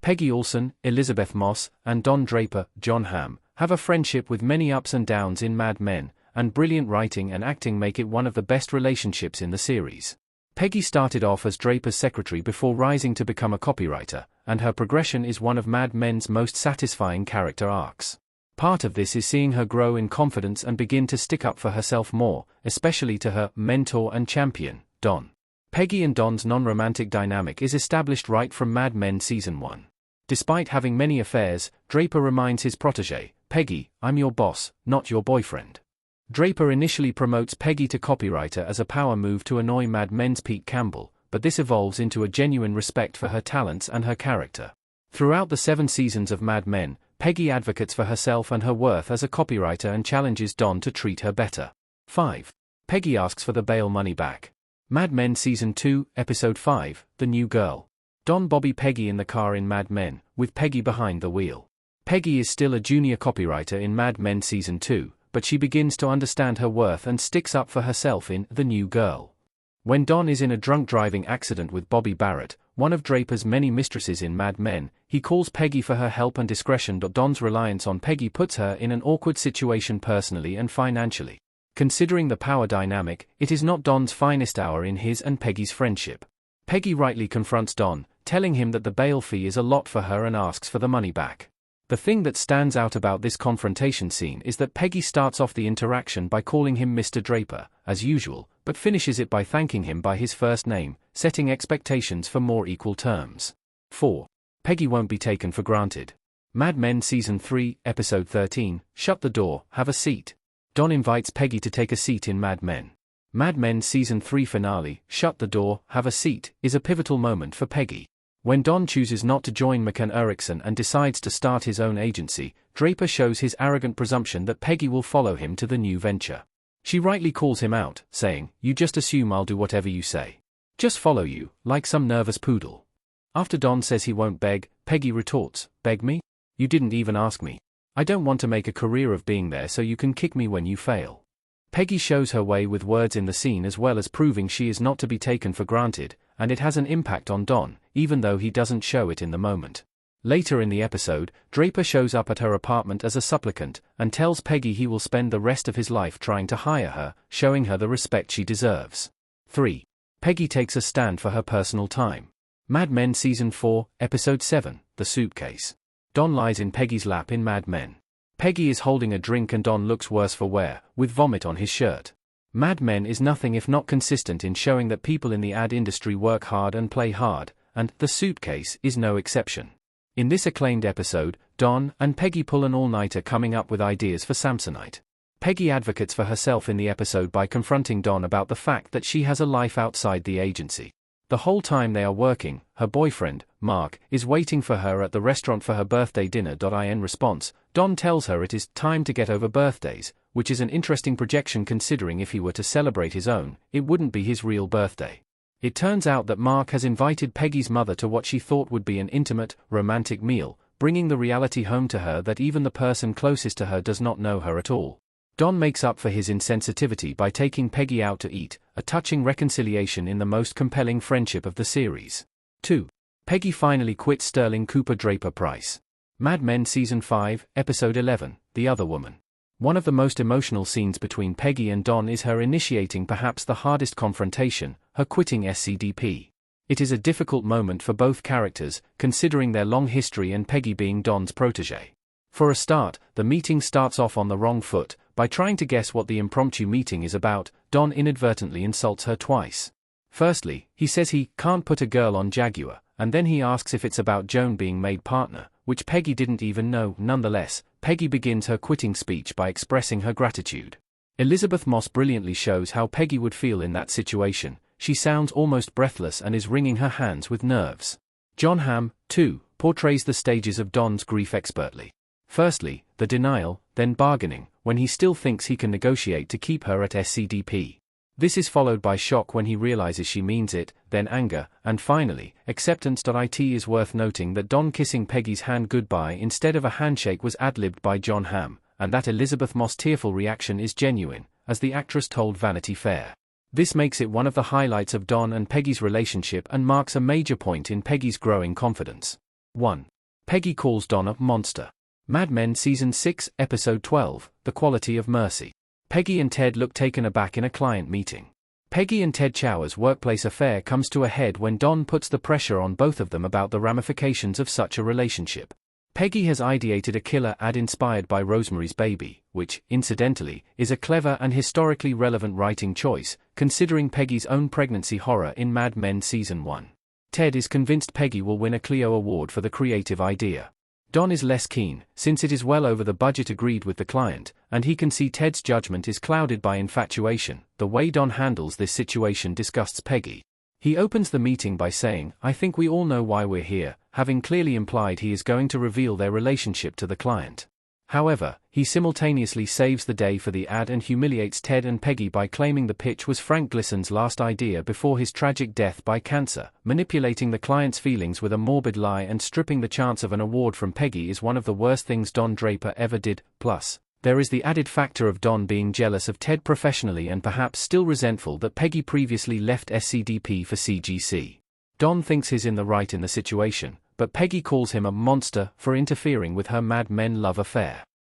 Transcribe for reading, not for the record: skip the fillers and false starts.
Peggy Olson, Elizabeth Moss, and Don Draper, John Hamm, have a friendship with many ups and downs in Mad Men, and brilliant writing and acting make it one of the best relationships in the series. Peggy started off as Draper's secretary before rising to become a copywriter, and her progression is one of Mad Men's most satisfying character arcs. Part of this is seeing her grow in confidence and begin to stick up for herself more, especially to her mentor and champion, Don. Peggy and Don's non-romantic dynamic is established right from Mad Men Season 1. Despite having many affairs, Draper reminds his protégé, "Peggy, I'm your boss, not your boyfriend." Draper initially promotes Peggy to copywriter as a power move to annoy Mad Men's Pete Campbell, but this evolves into a genuine respect for her talents and her character. Throughout the 7 seasons of Mad Men, Peggy advocates for herself and her worth as a copywriter and challenges Don to treat her better. 5. Peggy asks for the bail money back. Mad Men Season 2, Episode 5, The New Girl. Don Bobby Peggy in the car in Mad Men, with Peggy behind the wheel. Peggy is still a junior copywriter in Mad Men Season 2, but she begins to understand her worth and sticks up for herself in The New Girl. When Don is in a drunk driving accident with Bobby Barrett, one of Draper's many mistresses in Mad Men, he calls Peggy for her help and discretion. Don's reliance on Peggy puts her in an awkward situation personally and financially. Considering the power dynamic, it is not Don's finest hour in his and Peggy's friendship. Peggy rightly confronts Don, telling him that the bail fee is a lot for her and asks for the money back. The thing that stands out about this confrontation scene is that Peggy starts off the interaction by calling him Mr. Draper, as usual, but finishes it by thanking him by his first name, setting expectations for more equal terms. 4. Peggy won't be taken for granted. Mad Men Season 3, Episode 13, Shut the Door, Have a Seat. Don invites Peggy to take a seat in Mad Men. Mad Men Season 3 finale, Shut the Door, Have a Seat, is a pivotal moment for Peggy. When Don chooses not to join McCann Erickson and decides to start his own agency, Draper shows his arrogant presumption that Peggy will follow him to the new venture. She rightly calls him out, saying, "You just assume I'll do whatever you say. Just follow you, like some nervous poodle." After Don says he won't beg, Peggy retorts, "Beg me? You didn't even ask me. I don't want to make a career of being there so you can kick me when you fail." Peggy shows her way with words in the scene as well as proving she is not to be taken for granted, and it has an impact on Don, even though he doesn't show it in the moment. Later in the episode, Draper shows up at her apartment as a supplicant, and tells Peggy he will spend the rest of his life trying to hire her, showing her the respect she deserves. 3. Peggy takes a stand for her personal time. Mad Men Season 4, Episode 7, The Suitcase. Don lies in Peggy's lap in Mad Men. Peggy is holding a drink and Don looks worse for wear, with vomit on his shirt. Mad Men is nothing if not consistent in showing that people in the ad industry work hard and play hard, and The Suitcase is no exception. In this acclaimed episode, Don and Peggy pull an all-nighter coming up with ideas for Samsonite. Peggy advocates for herself in the episode by confronting Don about the fact that she has a life outside the agency. The whole time they are working, her boyfriend, Mark, is waiting for her at the restaurant for her birthday dinner. In response, Don tells her it is time to get over birthdays, which is an interesting projection considering if he were to celebrate his own, it wouldn't be his real birthday. It turns out that Mark has invited Peggy's mother to what she thought would be an intimate, romantic meal, bringing the reality home to her that even the person closest to her does not know her at all. Don makes up for his insensitivity by taking Peggy out to eat, a touching reconciliation in the most compelling friendship of the series. 2. Peggy finally quits Sterling Cooper Draper Price. Mad Men Season 5, Episode 11, The Other Woman. One of the most emotional scenes between Peggy and Don is her initiating perhaps the hardest confrontation, her quitting SCDP. It is a difficult moment for both characters, considering their long history and Peggy being Don's protégé. For a start, the meeting starts off on the wrong foot. By trying to guess what the impromptu meeting is about, Don inadvertently insults her twice. Firstly, he says he can't put a girl on Jaguar, and then he asks if it's about Joan being made partner, which Peggy didn't even know. Nonetheless, Peggy begins her quitting speech by expressing her gratitude. Elizabeth Moss brilliantly shows how Peggy would feel in that situation. She sounds almost breathless and is wringing her hands with nerves. John Hamm, too, portrays the stages of Don's grief expertly. Firstly, the denial, then bargaining, when he still thinks he can negotiate to keep her at SCDP. This is followed by shock when he realizes she means it, then anger, and finally, acceptance. It is worth noting that Don kissing Peggy's hand goodbye instead of a handshake was ad-libbed by John Hamm, and that Elizabeth Moss' tearful reaction is genuine, as the actress told Vanity Fair. This makes it one of the highlights of Don and Peggy's relationship and marks a major point in Peggy's growing confidence. 1. Peggy calls Don a monster. Mad Men Season 6, Episode 12, The Quality of Mercy. Peggy and Ted look taken aback in a client meeting. Peggy and Ted Chower's workplace affair comes to a head when Don puts the pressure on both of them about the ramifications of such a relationship. Peggy has ideated a killer ad inspired by Rosemary's Baby, which, incidentally, is a clever and historically relevant writing choice, considering Peggy's own pregnancy horror in Mad Men Season 1. Ted is convinced Peggy will win a Clio Award for the creative idea. Don is less keen, since it is well over the budget agreed with the client, and he can see Ted's judgment is clouded by infatuation. The way Don handles this situation disgusts Peggy. He opens the meeting by saying, "I think we all know why we're here," having clearly implied he is going to reveal their relationship to the client. However, he simultaneously saves the day for the ad and humiliates Ted and Peggy by claiming the pitch was Frank Glisson's last idea before his tragic death by cancer. Manipulating the client's feelings with a morbid lie and stripping the chance of an award from Peggy is one of the worst things Don Draper ever did. Plus, there is the added factor of Don being jealous of Ted professionally and perhaps still resentful that Peggy previously left SCDP for CGC. Don thinks he's in the right in the situation, but Peggy calls him a monster for interfering with her Mad Men love affair.